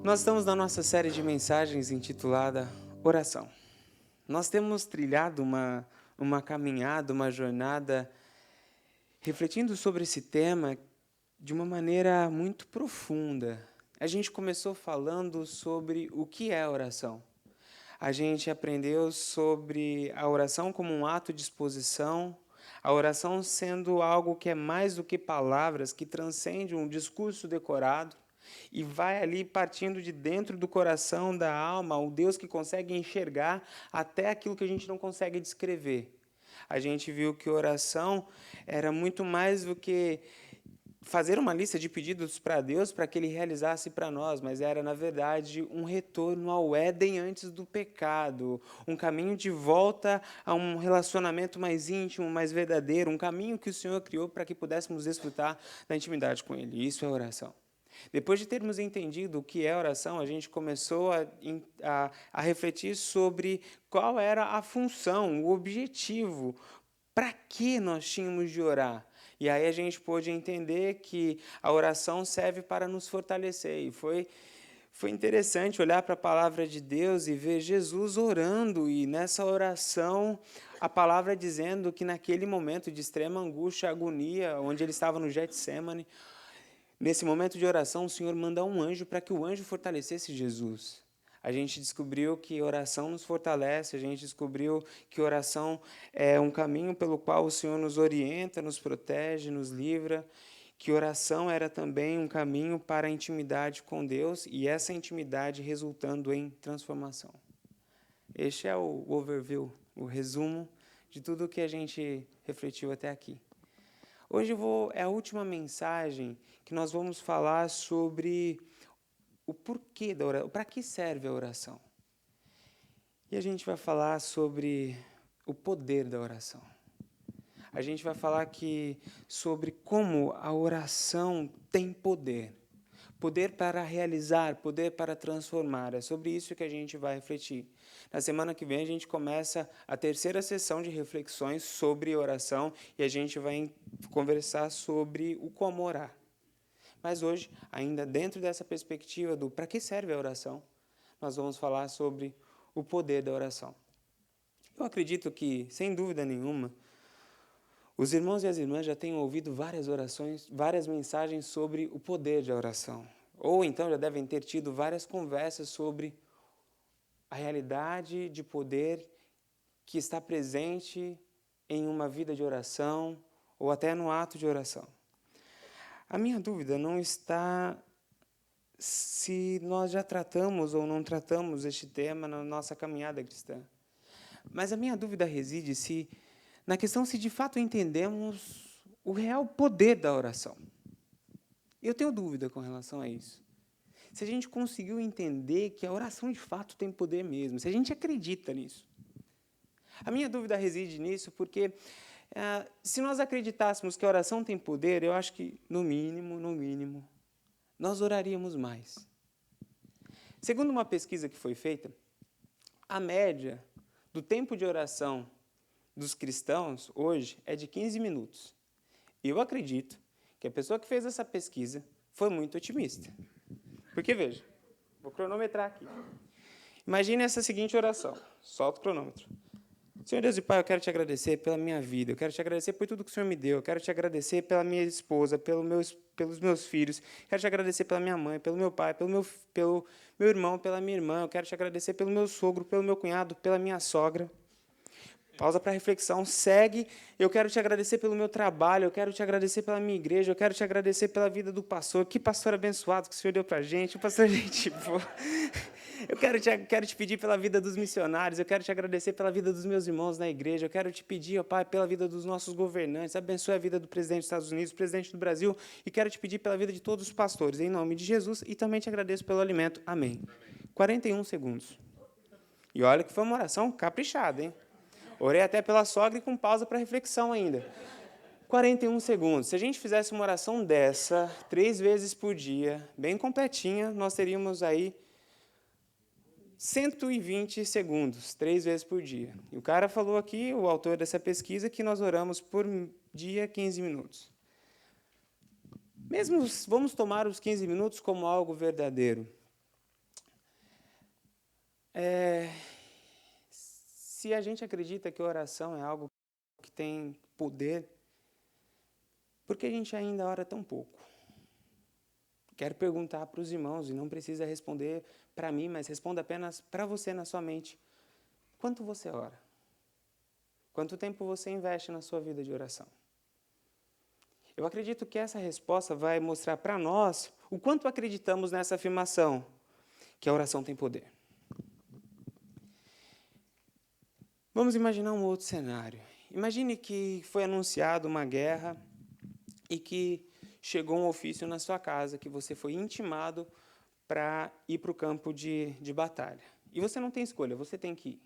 Nós estamos na nossa série de mensagens intitulada Oração. Nós temos trilhado uma caminhada, uma jornada, refletindo sobre esse tema de uma maneira muito profunda. A gente começou falando sobre o que é oração. A gente aprendeu sobre a oração como um ato de exposição, a oração sendo algo que é mais do que palavras, que transcende um discurso decorado e vai ali partindo de dentro do coração, da alma, o Deus que consegue enxergar até aquilo que a gente não consegue descrever. A gente viu que oração era muito mais do que fazer uma lista de pedidos para Deus para que Ele realizasse para nós, mas era, na verdade, um retorno ao Éden antes do pecado, um caminho de volta a um relacionamento mais íntimo, mais verdadeiro, um caminho que o Senhor criou para que pudéssemos desfrutar da intimidade com Ele. Isso é oração. Depois de termos entendido o que é oração, a gente começou a refletir sobre qual era a função, o objetivo, para que nós tínhamos de orar. E aí a gente pôde entender que a oração serve para nos fortalecer. E foi interessante olhar para a palavra de Deus e ver Jesus orando, e nessa oração a palavra dizendo que naquele momento de extrema angústia, agonia, onde ele estava no Getsemane, nesse momento de oração, o Senhor manda um anjo para que o anjo fortalecesse Jesus. A gente descobriu que oração nos fortalece, a gente descobriu que oração é um caminho pelo qual o Senhor nos orienta, nos protege, nos livra, que oração era também um caminho para a intimidade com Deus e essa intimidade resultando em transformação. Este é o overview, o resumo de tudo o que a gente refletiu até aqui. Hoje é a última mensagem que nós vamos falar sobre o porquê da oração, para que serve a oração. E a gente vai falar sobre o poder da oração. A gente vai falar sobre como a oração tem poder. Poder para realizar, poder para transformar. É sobre isso que a gente vai refletir. Na semana que vem a gente começa a terceira sessão de reflexões sobre oração e a gente vai conversar sobre o como orar. Mas hoje, ainda dentro dessa perspectiva do para que serve a oração, nós vamos falar sobre o poder da oração. Eu acredito que, sem dúvida nenhuma, os irmãos e as irmãs já têm ouvido várias orações, várias mensagens sobre o poder da oração. Ou então já devem ter tido várias conversas sobre a realidade de poder que está presente em uma vida de oração ou até no ato de oração. A minha dúvida não está se nós já tratamos ou não tratamos este tema na nossa caminhada cristã. Mas a minha dúvida reside na questão se de fato entendemos o real poder da oração. Eu tenho dúvida com relação a isso. Se a gente conseguiu entender que a oração de fato tem poder mesmo, se a gente acredita nisso. A minha dúvida reside nisso porque se nós acreditássemos que a oração tem poder, eu acho que, no mínimo, nós oraríamos mais. Segundo uma pesquisa que foi feita, a média do tempo de oração dos cristãos hoje é de 15 minutos. E eu acredito que a pessoa que fez essa pesquisa foi muito otimista. Porque, veja, vou cronometrar aqui. Imagine essa seguinte oração. Solta o cronômetro. Senhor Deus e Pai, eu quero te agradecer pela minha vida, eu quero te agradecer por tudo que o Senhor me deu, eu quero te agradecer pela minha esposa, pelos meus filhos, quero te agradecer pela minha mãe, pelo meu pai, pelo meu irmão, pela minha irmã, eu quero te agradecer pelo meu sogro, pelo meu cunhado, pela minha sogra. Pausa para reflexão, segue. Eu quero te agradecer pelo meu trabalho, eu quero te agradecer pela minha igreja, eu quero te agradecer pela vida do pastor. Que pastor abençoado que o Senhor deu para a gente, o pastor gente boa. Eu quero te pedir pela vida dos missionários, eu quero te agradecer pela vida dos meus irmãos na igreja, eu quero te pedir, ó Pai, pela vida dos nossos governantes, abençoe a vida do presidente dos Estados Unidos, presidente do Brasil, e quero te pedir pela vida de todos os pastores, em nome de Jesus, e também te agradeço pelo alimento. Amém. 41 segundos. E olha que foi uma oração caprichada, hein? Orei até pela sogra e com pausa para reflexão ainda. 41 segundos. Se a gente fizesse uma oração dessa, 3 vezes por dia, bem completinha, nós teríamos aí 120 segundos, 3 vezes por dia. E o cara falou aqui, o autor dessa pesquisa, que nós oramos por dia 15 minutos. Mesmo vamos tomar os 15 minutos como algo verdadeiro. Se a gente acredita que oração é algo que tem poder, por que a gente ainda ora tão pouco? Quero perguntar para os irmãos, e não precisa responder para mim, mas responda apenas para você na sua mente. Quanto você ora? Quanto tempo você investe na sua vida de oração? Eu acredito que essa resposta vai mostrar para nós o quanto acreditamos nessa afirmação, que a oração tem poder. Vamos imaginar um outro cenário. Imagine que foi anunciada uma guerra e que chegou um ofício na sua casa, que você foi intimado para ir para o campo de batalha. E você não tem escolha, você tem que ir.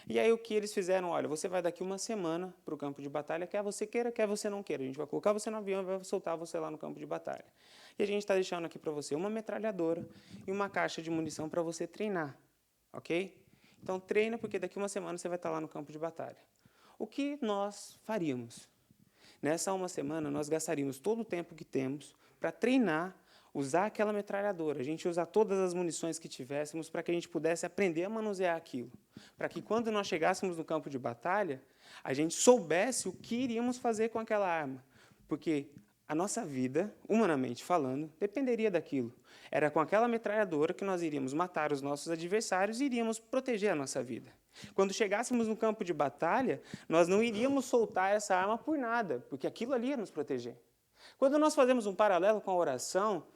E aí o que eles fizeram? Olha, você vai daqui uma semana para o campo de batalha, quer você queira, quer você não queira. A gente vai colocar você no avião e vai soltar você lá no campo de batalha. E a gente está deixando aqui para você uma metralhadora e uma caixa de munição para você treinar, ok? Então treina, porque daqui uma semana você vai estar lá no campo de batalha. O que nós faríamos? Nessa uma semana, nós gastaríamos todo o tempo que temos para treinar, usar aquela metralhadora, a gente usar todas as munições que tivéssemos para que a gente pudesse aprender a manusear aquilo. Para que quando nós chegássemos no campo de batalha, a gente soubesse o que iríamos fazer com aquela arma. Porque a nossa vida, humanamente falando, dependeria daquilo. Era com aquela metralhadora que nós iríamos matar os nossos adversários e iríamos proteger a nossa vida. Quando chegássemos no campo de batalha, nós não iríamos soltar essa arma por nada, porque aquilo ali ia nos proteger. Quando nós fazemos um paralelo com a oração,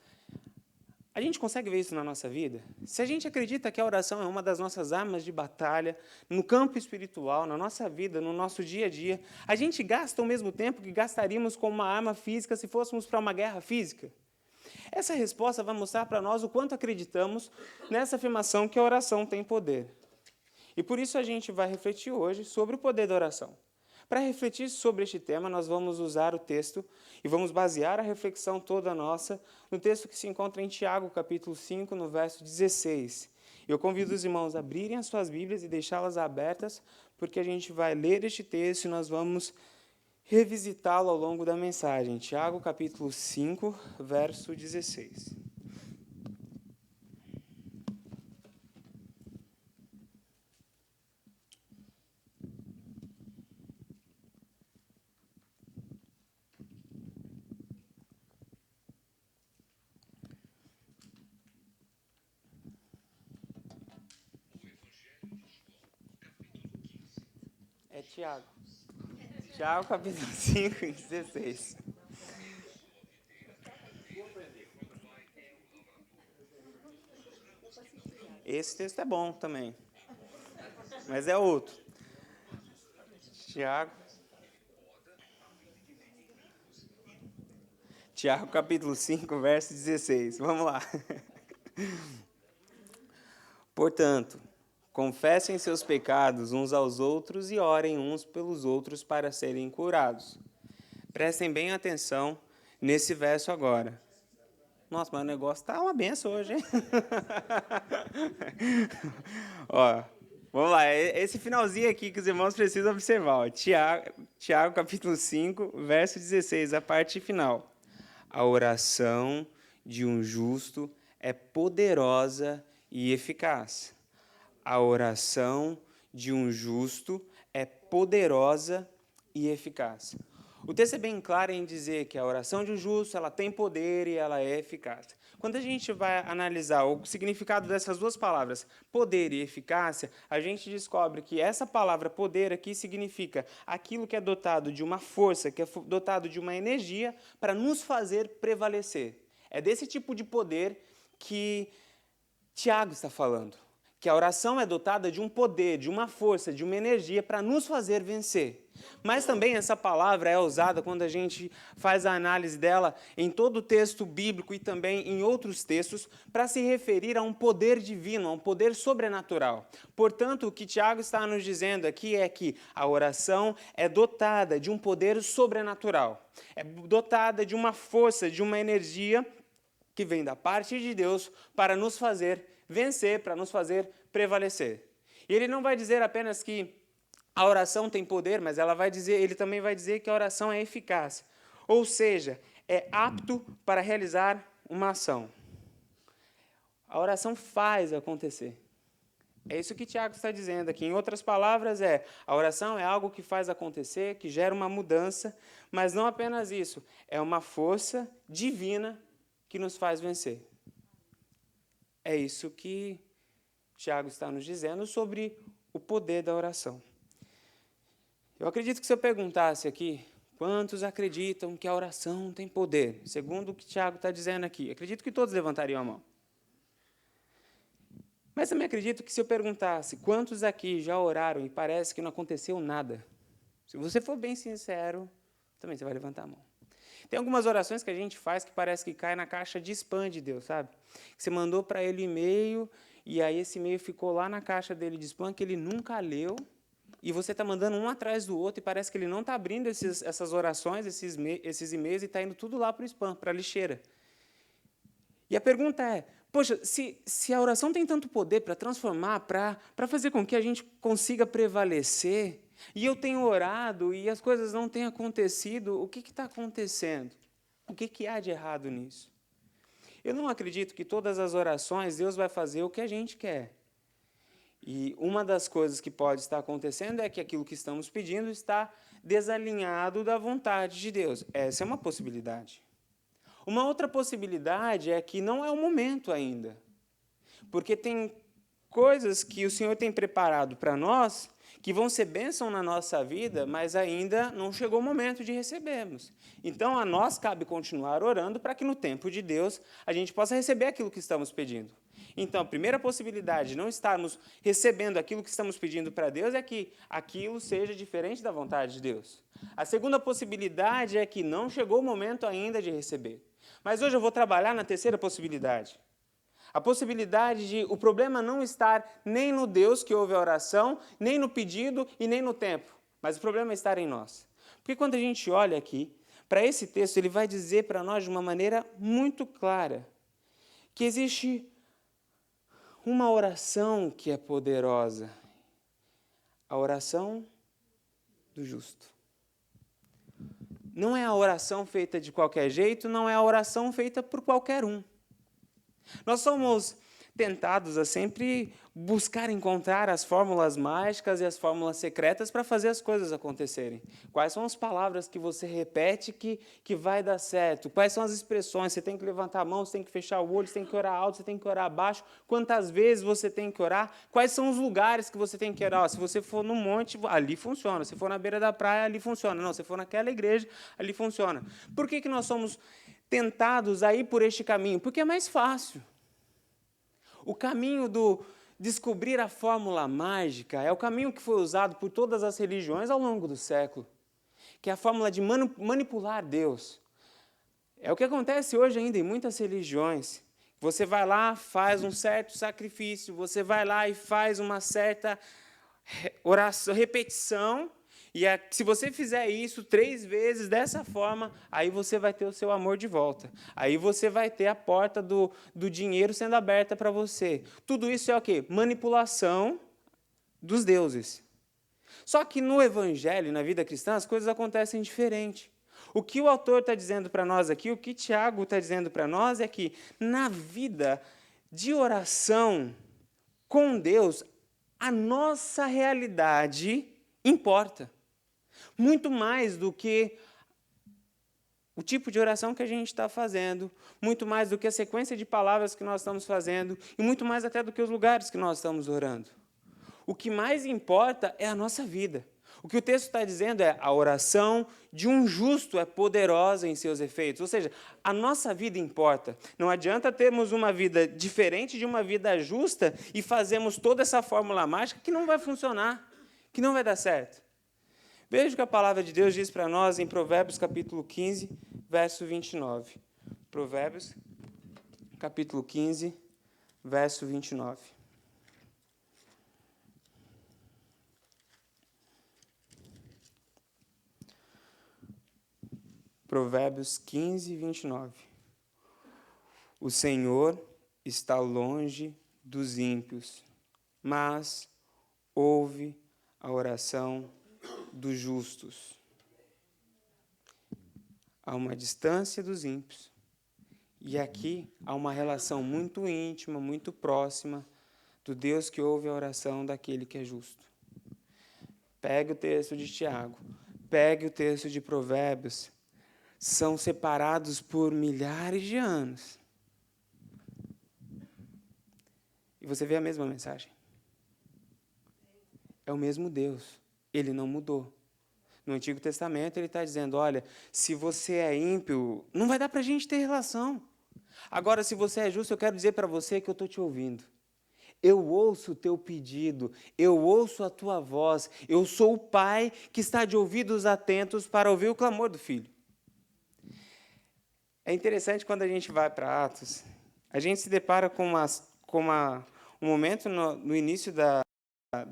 a gente consegue ver isso na nossa vida? Se a gente acredita que a oração é uma das nossas armas de batalha, no campo espiritual, na nossa vida, no nosso dia a dia, a gente gasta o mesmo tempo que gastaríamos com uma arma física se fôssemos para uma guerra física? Essa resposta vai mostrar para nós o quanto acreditamos nessa afirmação que a oração tem poder. E por isso a gente vai refletir hoje sobre o poder da oração. Para refletir sobre este tema, nós vamos usar o texto e vamos basear a reflexão toda nossa no texto que se encontra em Tiago, capítulo 5, no verso 16. Eu convido os irmãos a abrirem as suas Bíblias e deixá-las abertas, porque a gente vai ler este texto e nós vamos revisitá-lo ao longo da mensagem. Tiago, capítulo 5, verso 16. É Tiago. Tiago, capítulo 5, 16. Esse texto é bom também, mas é outro. Tiago, capítulo 5, verso 16. Vamos lá. Portanto, confessem seus pecados uns aos outros e orem uns pelos outros para serem curados. Prestem bem atenção nesse verso agora. Nossa, mas o negócio está uma benção hoje, hein? Ó, vamos lá, esse finalzinho aqui que os irmãos precisam observar. Ó. Tiago, capítulo 5, verso 16, a parte final. A oração de um justo é poderosa e eficaz. A oração de um justo é poderosa e eficaz. O texto é bem claro em dizer que a oração de um justo ela tem poder e ela é eficaz. Quando a gente vai analisar o significado dessas duas palavras, poder e eficácia, a gente descobre que essa palavra poder aqui significa aquilo que é dotado de uma força, que é dotado de uma energia para nos fazer prevalecer. É desse tipo de poder que Tiago está falando. Que a oração é dotada de um poder, de uma força, de uma energia para nos fazer vencer. Mas também essa palavra é usada quando a gente faz a análise dela em todo o texto bíblico e também em outros textos para se referir a um poder divino, a um poder sobrenatural. Portanto, o que Tiago está nos dizendo aqui é que a oração é dotada de um poder sobrenatural. É dotada de uma força, de uma energia que vem da parte de Deus para nos fazer vencer, para nos fazer prevalecer. E ele não vai dizer apenas que a oração tem poder, mas ele também vai dizer que a oração é eficaz. Ou seja, é apto para realizar uma ação. A oração faz acontecer. É isso que Tiago está dizendo aqui. Em outras palavras, a oração é algo que faz acontecer, que gera uma mudança, mas não apenas isso, é uma força divina que nos faz vencer. É isso que Tiago está nos dizendo sobre o poder da oração. Eu acredito que se eu perguntasse aqui, quantos acreditam que a oração tem poder? Segundo o que Tiago está dizendo aqui, acredito que todos levantariam a mão. Mas também acredito que se eu perguntasse quantos aqui já oraram e parece que não aconteceu nada, se você for bem sincero, também você vai levantar a mão. Tem algumas orações que a gente faz que parece que cai na caixa de spam de Deus, sabe? Você mandou para ele um e-mail, e aí esse e-mail ficou lá na caixa dele de spam, que ele nunca leu, e você está mandando um atrás do outro, e parece que ele não está abrindo essas orações, esses e-mails, e está indo tudo lá para o spam, para a lixeira. E a pergunta é, poxa, se a oração tem tanto poder para transformar, para fazer com que a gente consiga prevalecer, e eu tenho orado e as coisas não têm acontecido, o que está acontecendo? O que há de errado nisso? Eu não acredito que todas as orações Deus vai fazer o que a gente quer. E uma das coisas que pode estar acontecendo é que aquilo que estamos pedindo está desalinhado da vontade de Deus. Essa é uma possibilidade. Uma outra possibilidade é que não é o momento ainda, porque tem coisas que o Senhor tem preparado para nós que vão ser bênção na nossa vida, mas ainda não chegou o momento de recebermos. Então, a nós cabe continuar orando para que no tempo de Deus a gente possa receber aquilo que estamos pedindo. Então, a primeira possibilidade de não estarmos recebendo aquilo que estamos pedindo para Deus é que aquilo seja diferente da vontade de Deus. A segunda possibilidade é que não chegou o momento ainda de receber. Mas hoje eu vou trabalhar na terceira possibilidade. A possibilidade de o problema não estar nem no Deus que ouve a oração, nem no pedido e nem no tempo, mas o problema é estar em nós. Porque quando a gente olha aqui, para esse texto, ele vai dizer para nós de uma maneira muito clara que existe uma oração que é poderosa, a oração do justo. Não é a oração feita de qualquer jeito, não é a oração feita por qualquer um. Nós somos tentados a sempre buscar encontrar as fórmulas mágicas e as fórmulas secretas para fazer as coisas acontecerem. Quais são as palavras que você repete que vai dar certo? Quais são as expressões? Você tem que levantar a mão, você tem que fechar o olho, você tem que orar alto, você tem que orar baixo. Quantas vezes você tem que orar? Quais são os lugares que você tem que orar? Se você for no monte, ali funciona. Se for na beira da praia, ali funciona. Não, se for naquela igreja, ali funciona. Por que nós somos tentados a ir por este caminho? Porque é mais fácil. O caminho do descobrir a fórmula mágica é o caminho que foi usado por todas as religiões ao longo do século, que é a fórmula de manipular Deus. É o que acontece hoje ainda em muitas religiões. Você vai lá, faz um certo sacrifício, você vai lá e faz uma certa oração, repetição, e se você fizer isso 3 vezes dessa forma, aí você vai ter o seu amor de volta. Aí você vai ter a porta do dinheiro sendo aberta para você. Tudo isso é o quê? Manipulação dos deuses. Só que no Evangelho, na vida cristã, as coisas acontecem diferente. O que o autor está dizendo para nós aqui, o que Tiago está dizendo para nós é que na vida de oração com Deus, a nossa realidade importa. Muito mais do que o tipo de oração que a gente está fazendo, muito mais do que a sequência de palavras que nós estamos fazendo, e muito mais até do que os lugares que nós estamos orando. O que mais importa é a nossa vida. O que o texto está dizendo é a oração de um justo é poderosa em seus efeitos. Ou seja, a nossa vida importa. Não adianta termos uma vida diferente de uma vida justa e fazermos toda essa fórmula mágica que não vai funcionar, que não vai dar certo. Veja o que a palavra de Deus diz para nós em Provérbios, capítulo 15, verso 29. Provérbios, capítulo 15, verso 29. Provérbios 15, 29. O Senhor está longe dos ímpios, mas ouve a oração dos justos. Há uma distância dos ímpios. E aqui há uma relação muito íntima, muito próxima do Deus que ouve a oração daquele que é justo. Pegue o texto de Tiago, pegue o texto de Provérbios, são separados por milhares de anos. E você vê a mesma mensagem. É o mesmo Deus, ele não mudou. No Antigo Testamento ele está dizendo, olha, se você é ímpio, não vai dar para a gente ter relação. Agora, se você é justo, eu quero dizer para você que eu estou te ouvindo. Eu ouço o teu pedido, eu ouço a tua voz, eu sou o pai que está de ouvidos atentos para ouvir o clamor do filho. É interessante quando a gente vai para Atos, a gente se depara com um momento no início da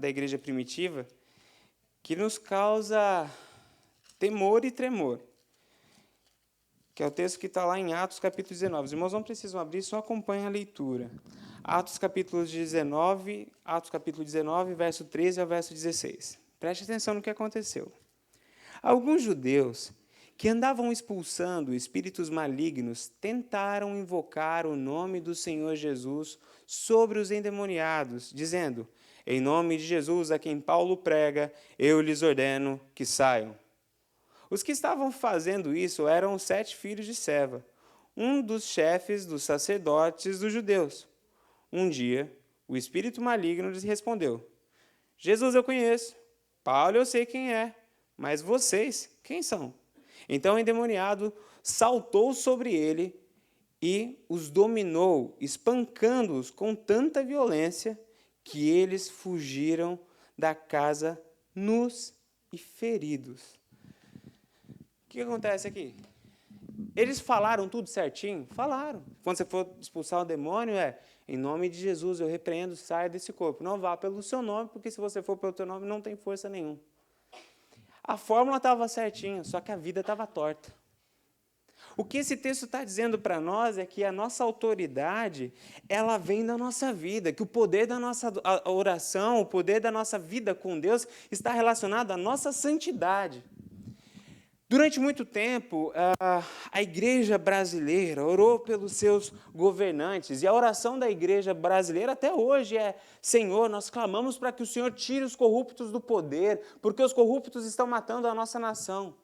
igreja primitiva que nos causa temor e tremor, que é o texto que está lá em Atos capítulo 19. Os irmãos não precisam abrir, só acompanhem a leitura. Atos capítulo 19, verso 13 ao verso 16. Preste atenção no que aconteceu. Alguns judeus que andavam expulsando espíritos malignos tentaram invocar o nome do Senhor Jesus sobre os endemoniados, dizendo, em nome de Jesus, a quem Paulo prega, eu lhes ordeno que saiam. Os que estavam fazendo isso eram os 7 filhos de Seva, um dos chefes dos sacerdotes dos judeus. Um dia, o espírito maligno lhes respondeu, Jesus eu conheço, Paulo eu sei quem é, mas vocês, quem são? Então o endemoniado saltou sobre ele e os dominou, espancando-os com tanta violência que eles fugiram da casa nus e feridos. O que acontece aqui? Eles falaram tudo certinho? Falaram. Quando você for expulsar o demônio, em nome de Jesus, eu repreendo, saia desse corpo. Não vá pelo seu nome, porque se você for pelo teu nome, não tem força nenhuma. A fórmula estava certinha, só que a vida estava torta. O que esse texto está dizendo para nós é que a nossa autoridade, ela vem da nossa vida, que o poder da nossa oração, o poder da nossa vida com Deus está relacionado à nossa santidade. Durante muito tempo, a igreja brasileira orou pelos seus governantes, e a oração da igreja brasileira até hoje é, Senhor, nós clamamos para que o Senhor tire os corruptos do poder, porque os corruptos estão matando a nossa nação.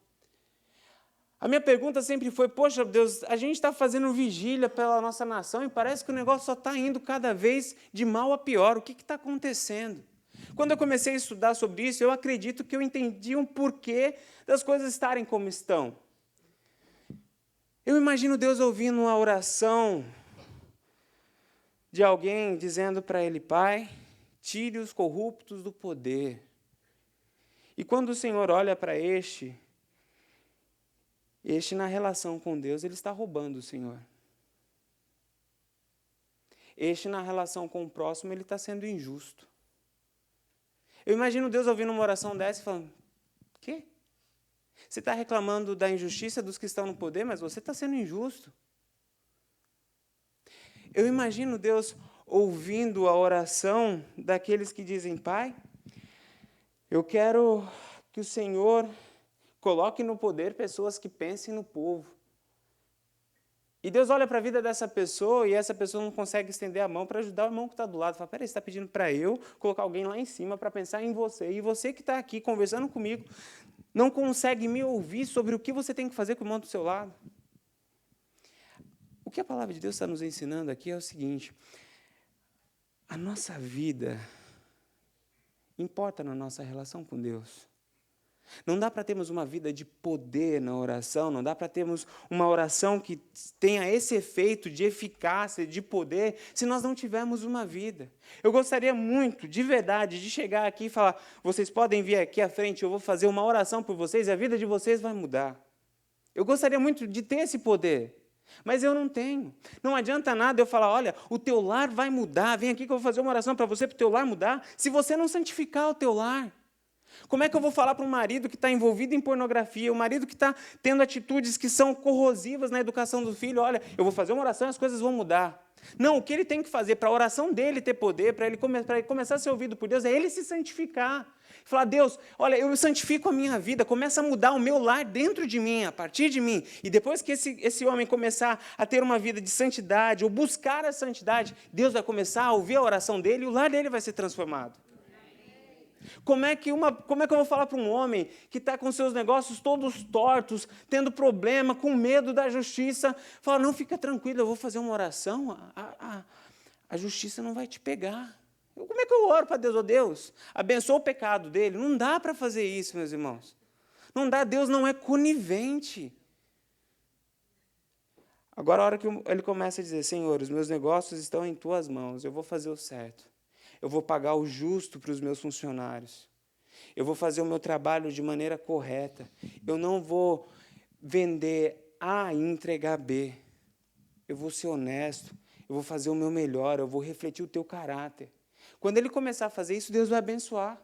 A minha pergunta sempre foi, poxa Deus, a gente está fazendo vigília pela nossa nação e parece que o negócio só está indo cada vez de mal a pior, o que está acontecendo? Quando eu comecei a estudar sobre isso, eu acredito que eu entendi um porquê das coisas estarem como estão. Eu imagino Deus ouvindo uma oração de alguém dizendo para ele, Pai, tire os corruptos do poder. E quando o Senhor olha para este na relação com Deus, ele está roubando o Senhor. Este na relação com o próximo, ele está sendo injusto. Eu imagino Deus ouvindo uma oração dessa e falando, quê? Você está reclamando da injustiça dos que estão no poder, mas você está sendo injusto. Eu imagino Deus ouvindo a oração daqueles que dizem, Pai, eu quero que o Senhor coloque no poder pessoas que pensem no povo. E Deus olha para a vida dessa pessoa e essa pessoa não consegue estender a mão para ajudar o irmão que está do lado. Fala, peraí, você está pedindo para eu colocar alguém lá em cima para pensar em você. E você que está aqui conversando comigo não consegue me ouvir sobre o que você tem que fazer com o irmão do seu lado. O que a palavra de Deus está nos ensinando aqui é o seguinte, a nossa vida importa na nossa relação com Deus. Não dá para termos uma vida de poder na oração, não dá para termos uma oração que tenha esse efeito de eficácia, de poder, se nós não tivermos uma vida. Eu gostaria muito, de verdade, de chegar aqui e falar, vocês podem vir aqui à frente, eu vou fazer uma oração por vocês e a vida de vocês vai mudar. Eu gostaria muito de ter esse poder, mas eu não tenho. Não adianta nada eu falar, olha, o teu lar vai mudar, vem aqui que eu vou fazer uma oração para você, para o teu lar mudar, se você não santificar o teu lar. Como é que eu vou falar para um marido que está envolvido em pornografia, um marido que está tendo atitudes que são corrosivas na educação do filho, olha, eu vou fazer uma oração e as coisas vão mudar. Não, o que ele tem que fazer para a oração dele ter poder, para ele começar a ser ouvido por Deus, é ele se santificar. Falar, Deus, olha, eu santifico a minha vida, começa a mudar o meu lar dentro de mim, a partir de mim. E depois que esse homem começar a ter uma vida de santidade, ou buscar a santidade, Deus vai começar a ouvir a oração dele e o lar dele vai ser transformado. Como é que eu vou falar para um homem que está com seus negócios todos tortos, tendo problema, com medo da justiça, fala, não, fica tranquilo, eu vou fazer uma oração, a justiça não vai te pegar. Como é que eu oro para Deus? Deus, abençoa o pecado dele. Não dá para fazer isso, meus irmãos. Não dá, Deus não é conivente. Agora, a hora que ele começa a dizer, Senhor, os meus negócios estão em tuas mãos, eu vou fazer o certo. Eu vou pagar o justo para os meus funcionários. Eu vou fazer o meu trabalho de maneira correta. Eu não vou vender A e entregar B. Eu vou ser honesto. Eu vou fazer o meu melhor. Eu vou refletir o teu caráter. Quando ele começar a fazer isso, Deus vai abençoar.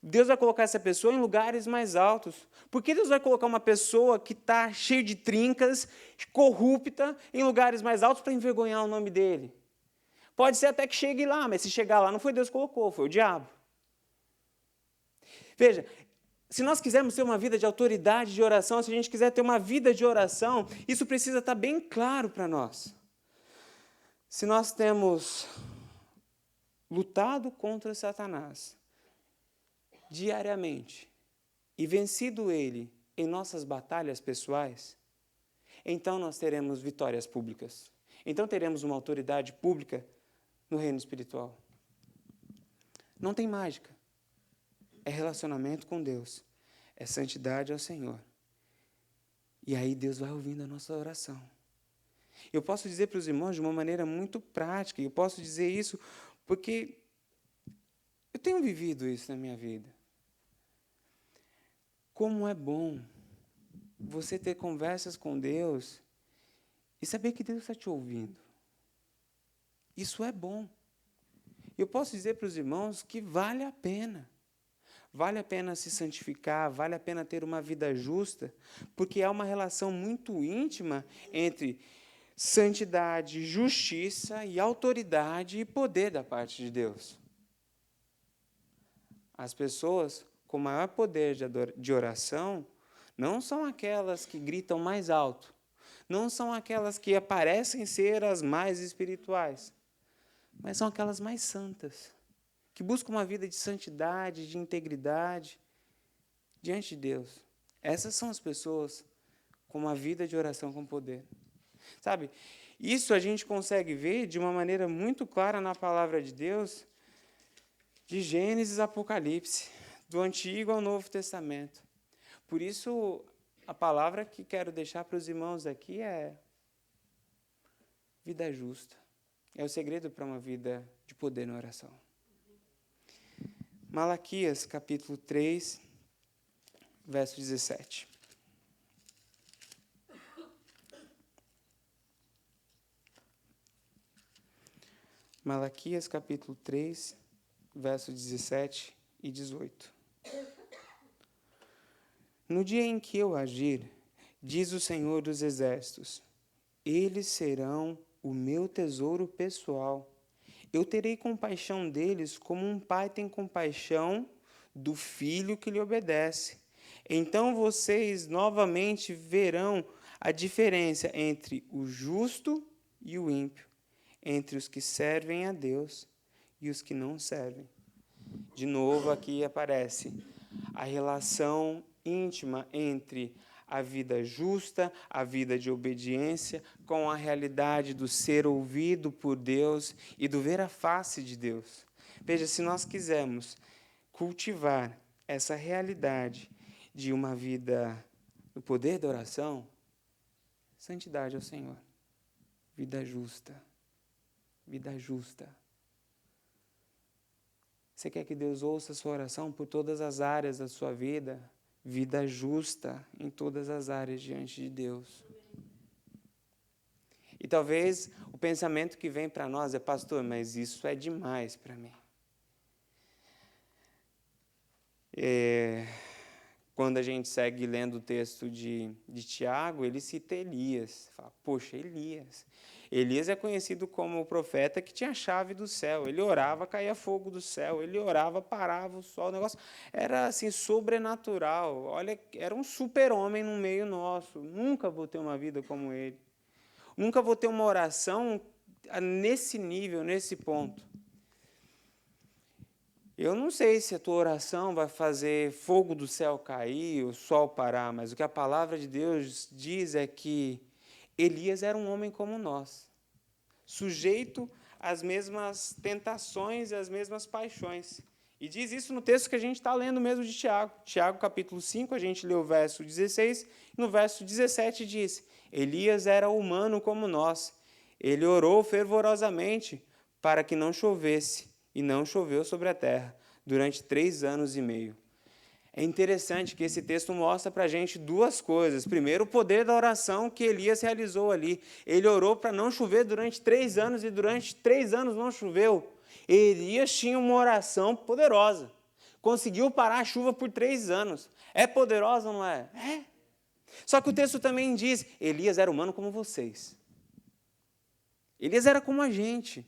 Deus vai colocar essa pessoa em lugares mais altos. Por que Deus vai colocar uma pessoa que está cheia de trincas, corrupta, em lugares mais altos para envergonhar o nome dele? Pode ser até que chegue lá, mas se chegar lá, não foi Deus que colocou, foi o diabo. Veja, se nós quisermos ter uma vida de autoridade de oração, se a gente quiser ter uma vida de oração, isso precisa estar bem claro para nós. Se nós temos lutado contra Satanás diariamente e vencido ele em nossas batalhas pessoais, então nós teremos vitórias públicas. Então teremos uma autoridade pública no reino espiritual. Não tem mágica. É relacionamento com Deus. É santidade ao Senhor. E aí Deus vai ouvindo a nossa oração. Eu posso dizer para os irmãos de uma maneira muito prática, eu posso dizer isso porque eu tenho vivido isso na minha vida. Como é bom você ter conversas com Deus e saber que Deus está te ouvindo. Isso é bom. Eu posso dizer para os irmãos que vale a pena. Vale a pena se santificar, vale a pena ter uma vida justa, porque há uma relação muito íntima entre santidade, justiça e autoridade e poder da parte de Deus. As pessoas com maior poder de oração não são aquelas que gritam mais alto, não são aquelas que aparecem ser as mais espirituais, mas são aquelas mais santas, que buscam uma vida de santidade, de integridade diante de Deus. Essas são as pessoas com uma vida de oração com poder. Sabe, isso a gente consegue ver de uma maneira muito clara na palavra de Deus, de Gênesis a Apocalipse, do Antigo ao Novo Testamento. Por isso, a palavra que quero deixar para os irmãos aqui é vida justa. É o segredo para uma vida de poder na oração. Malaquias, capítulo 3, verso 17. Malaquias, capítulo 3, versos 17 e 18. No dia em que eu agir, diz o Senhor dos Exércitos, eles serão o meu tesouro pessoal. Eu terei compaixão deles como um pai tem compaixão do filho que lhe obedece. Então vocês novamente verão a diferença entre o justo e o ímpio, entre os que servem a Deus e os que não servem. De novo, aqui aparece a relação íntima entre a vida justa, a vida de obediência, com a realidade do ser ouvido por Deus e do ver a face de Deus. Veja, se nós quisermos cultivar essa realidade de uma vida no poder da oração, santidade ao Senhor, vida justa. Vida justa. Você quer que Deus ouça a sua oração por todas as áreas da sua vida? Vida justa em todas as áreas diante de Deus. E talvez o pensamento que vem para nós é, pastor, mas isso é demais para mim. Quando a gente segue lendo o texto de Tiago, ele cita Elias. Fala, poxa, Elias. Elias é conhecido como o profeta que tinha a chave do céu. Ele orava, caía fogo do céu. Ele orava, parava o sol. O negócio era assim, sobrenatural. Olha, era um super-homem no meio nosso. Nunca vou ter uma vida como ele. Nunca vou ter uma oração nesse nível, nesse ponto. Eu não sei se a tua oração vai fazer fogo do céu cair, o sol parar, mas o que a palavra de Deus diz é que Elias era um homem como nós, sujeito às mesmas tentações e às mesmas paixões. E diz isso no texto que a gente está lendo mesmo de Tiago. Tiago, capítulo 5, a gente lê o verso 16, e no verso 17 diz, Elias era humano como nós. Ele orou fervorosamente para que não chovesse, e não choveu sobre a terra durante 3 anos e meio. É interessante que esse texto mostra para a gente duas coisas. Primeiro, o poder da oração que Elias realizou ali. Ele orou para não chover durante 3 anos e durante 3 anos não choveu. Elias tinha uma oração poderosa. Conseguiu parar a chuva por 3 anos. É poderosa ou não é? É. Só que o texto também diz, Elias era humano como vocês. Elias era como a gente.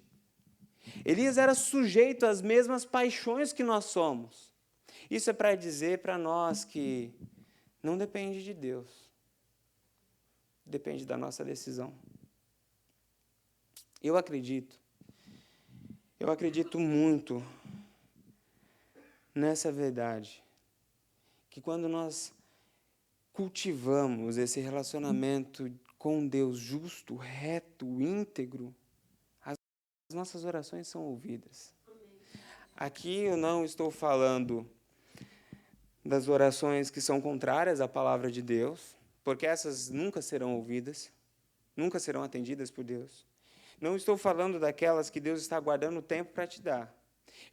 Elias era sujeito às mesmas paixões que nós somos. Isso é para dizer para nós que não depende de Deus. Depende da nossa decisão. Eu acredito muito nessa verdade, que quando nós cultivamos esse relacionamento com Deus justo, reto, íntegro, as nossas orações são ouvidas. Aqui eu não estou falando das orações que são contrárias à palavra de Deus, porque essas nunca serão ouvidas, nunca serão atendidas por Deus. Não estou falando daquelas que Deus está guardando tempo para te dar.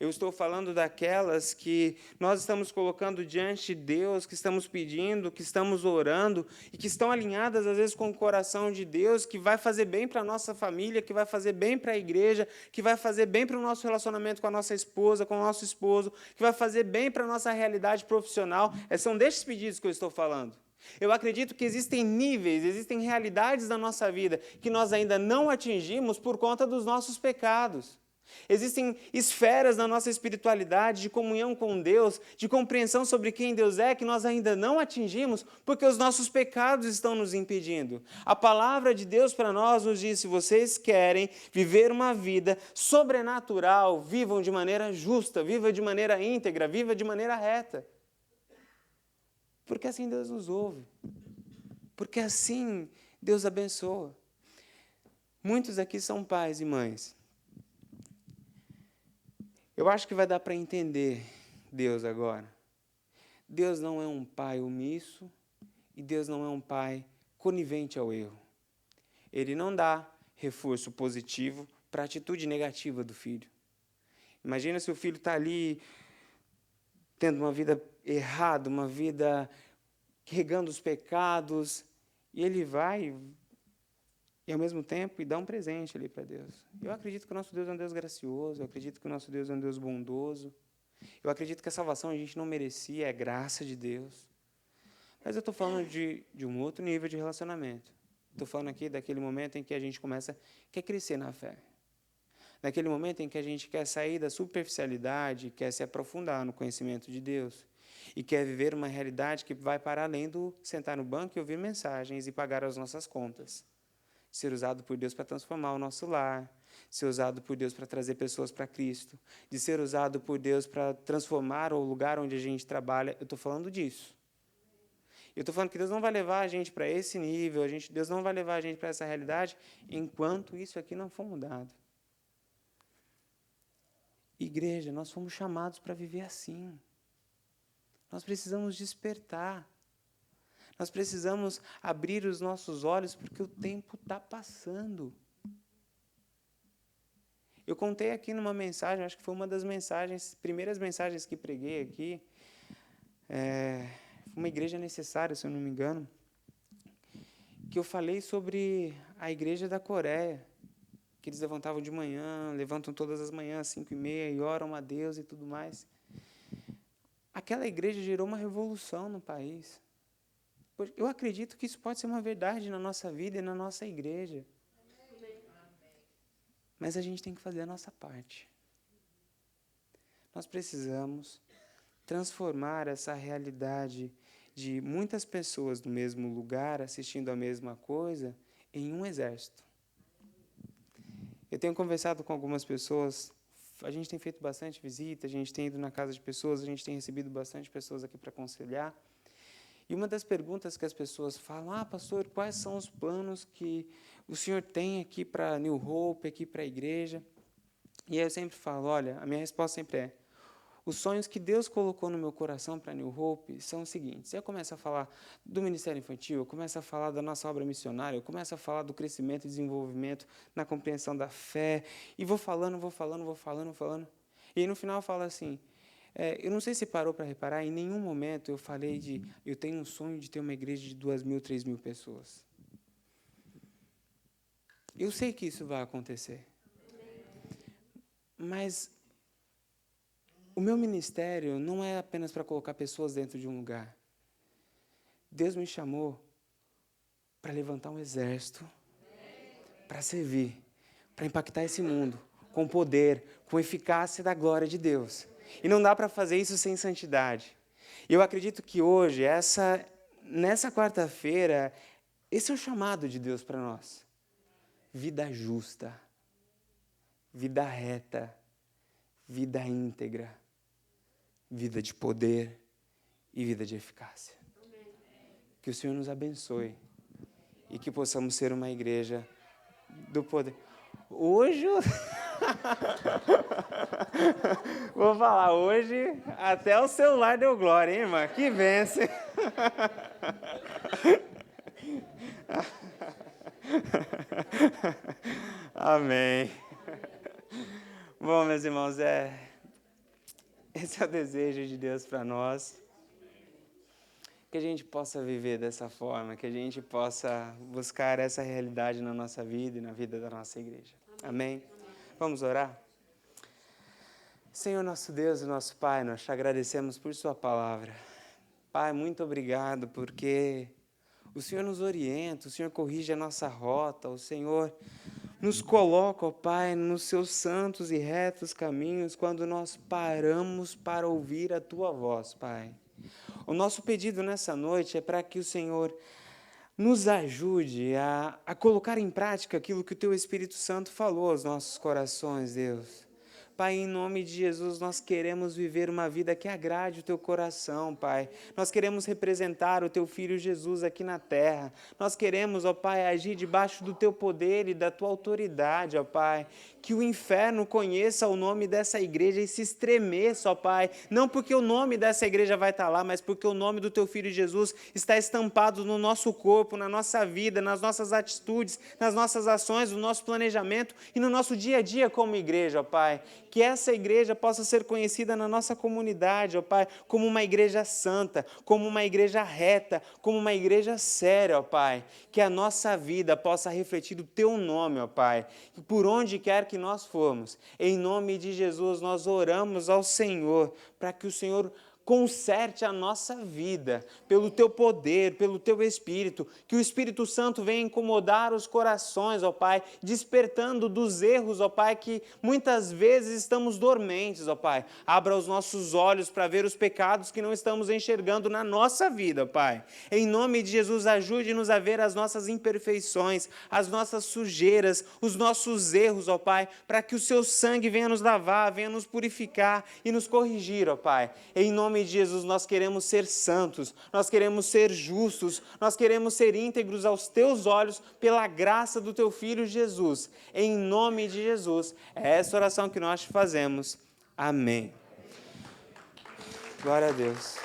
Eu estou falando daquelas que nós estamos colocando diante de Deus, que estamos pedindo, que estamos orando, e que estão alinhadas, às vezes, com o coração de Deus, que vai fazer bem para a nossa família, que vai fazer bem para a igreja, que vai fazer bem para o nosso relacionamento com a nossa esposa, com o nosso esposo, que vai fazer bem para a nossa realidade profissional. São destes pedidos que eu estou falando. Eu acredito que existem níveis, existem realidades da nossa vida que nós ainda não atingimos por conta dos nossos pecados. Existem esferas na nossa espiritualidade, de comunhão com Deus, de compreensão sobre quem Deus é, que nós ainda não atingimos, porque os nossos pecados estão nos impedindo. A palavra de Deus para nós nos diz, se vocês querem viver uma vida sobrenatural, vivam de maneira justa, vivam de maneira íntegra, vivam de maneira reta. Porque assim Deus nos ouve. Porque assim Deus abençoa. Muitos aqui são pais e mães. Eu acho que vai dar para entender Deus agora. Deus não é um pai omisso e Deus não é um pai conivente ao erro. Ele não dá reforço positivo para a atitude negativa do filho. Imagina se o filho está ali tendo uma vida errada, uma vida regando os pecados, e ele vai e, ao mesmo tempo, e dá um presente ali para Deus. Eu acredito que o nosso Deus é um Deus gracioso, eu acredito que o nosso Deus é um Deus bondoso, eu acredito que a salvação a gente não merecia, é graça de Deus. Mas eu estou falando de um outro nível de relacionamento. Estou falando aqui daquele momento em que a gente quer crescer na fé. Daquele momento em que a gente quer sair da superficialidade, quer se aprofundar no conhecimento de Deus, e quer viver uma realidade que vai para além do sentar no banco e ouvir mensagens e pagar as nossas contas. Ser usado por Deus para transformar o nosso lar, ser usado por Deus para trazer pessoas para Cristo, de ser usado por Deus para transformar o lugar onde a gente trabalha. Eu estou falando disso. Eu estou falando que Deus não vai levar a gente para esse nível, Deus não vai levar a gente para essa realidade, enquanto isso aqui não for mudado. Igreja, nós fomos chamados para viver assim. Nós precisamos despertar. Nós precisamos abrir os nossos olhos, porque o tempo está passando. Eu contei aqui numa mensagem, acho que foi uma das primeiras mensagens que preguei aqui, uma igreja necessária, se eu não me engano, que eu falei sobre a igreja da Coreia, que eles levantavam de manhã, levantam todas as manhãs, 5h30, e oram a Deus e tudo mais. aquela igreja gerou uma revolução no país. Eu acredito que isso pode ser uma verdade na nossa vida e na nossa igreja. Mas a gente tem que fazer a nossa parte. Nós precisamos transformar essa realidade de muitas pessoas no mesmo lugar, assistindo a mesma coisa, em um exército. Eu tenho conversado com algumas pessoas, a gente tem feito bastante visita, a gente tem ido na casa de pessoas, a gente tem recebido bastante pessoas aqui para aconselhar. E uma das perguntas que as pessoas falam, pastor, quais são os planos que o senhor tem aqui para New Hope, aqui para a igreja? E aí eu sempre falo, olha, a minha resposta sempre é, os sonhos que Deus colocou no meu coração para New Hope são os seguintes. Eu começo a falar do Ministério Infantil, eu começo a falar da nossa obra missionária, eu começo a falar do crescimento e desenvolvimento na compreensão da fé, e vou falando. E aí, no final, eu falo assim, eu não sei se parou para reparar, em nenhum momento eu falei eu tenho um sonho de ter uma igreja de 2.000, 3.000 pessoas. Eu sei que isso vai acontecer. Mas o meu ministério não é apenas para colocar pessoas dentro de um lugar. Deus me chamou para levantar um exército, para servir, para impactar esse mundo, com poder, com eficácia da glória de Deus. E não dá para fazer isso sem santidade. E eu acredito que hoje, nessa quarta-feira, esse é o chamado de Deus para nós. Vida justa, vida reta, vida íntegra, vida de poder e vida de eficácia. Que o Senhor nos abençoe e que possamos ser uma igreja do poder. Hoje, vou falar, hoje até o celular deu glória, hein, irmã? Que bênção! Amém. Bom, meus irmãos, esse é o desejo de Deus para nós. Que a gente possa viver dessa forma, que a gente possa buscar essa realidade na nossa vida e na vida da nossa igreja. Amém? Vamos orar? Senhor nosso Deus e nosso Pai, nós te agradecemos por sua palavra. Pai, muito obrigado porque o Senhor nos orienta, o Senhor corrige a nossa rota, o Senhor nos coloca, ó Pai, nos seus santos e retos caminhos quando nós paramos para ouvir a tua voz, Pai. O nosso pedido nessa noite é para que o Senhor nos ajude a colocar em prática aquilo que o Teu Espírito Santo falou aos nossos corações, Deus. Pai, em nome de Jesus, nós queremos viver uma vida que agrade o Teu coração, Pai. Nós queremos representar o Teu Filho Jesus aqui na terra. Nós queremos, ó Pai, agir debaixo do Teu poder e da Tua autoridade, ó Pai. Que o inferno conheça o nome dessa igreja e se estremeça, ó Pai. Não porque o nome dessa igreja vai estar lá, mas porque o nome do Teu Filho Jesus está estampado no nosso corpo, na nossa vida, nas nossas atitudes, nas nossas ações, no nosso planejamento e no nosso dia a dia como igreja, ó Pai. Que essa igreja possa ser conhecida na nossa comunidade, ó Pai, como uma igreja santa, como uma igreja reta, como uma igreja séria, ó Pai. Que a nossa vida possa refletir o Teu nome, ó Pai. E por onde quer que nós formos, em nome de Jesus, nós oramos ao Senhor, para que o Senhor conserte a nossa vida, pelo Teu poder, pelo Teu Espírito, que o Espírito Santo venha incomodar os corações, ó Pai, despertando dos erros, ó Pai, que muitas vezes estamos dormentes, ó Pai. Abra os nossos olhos para ver os pecados que não estamos enxergando na nossa vida, ó Pai. Em nome de Jesus, ajude-nos a ver as nossas imperfeições, as nossas sujeiras, os nossos erros, ó Pai, para que o Seu sangue venha nos lavar, venha nos purificar e nos corrigir, ó Pai. Em nome de Jesus, nós queremos ser santos, nós queremos ser justos, nós queremos ser íntegros aos Teus olhos pela graça do Teu Filho Jesus. Em nome de Jesus, é essa oração que nós te fazemos. Amém. Glória a Deus.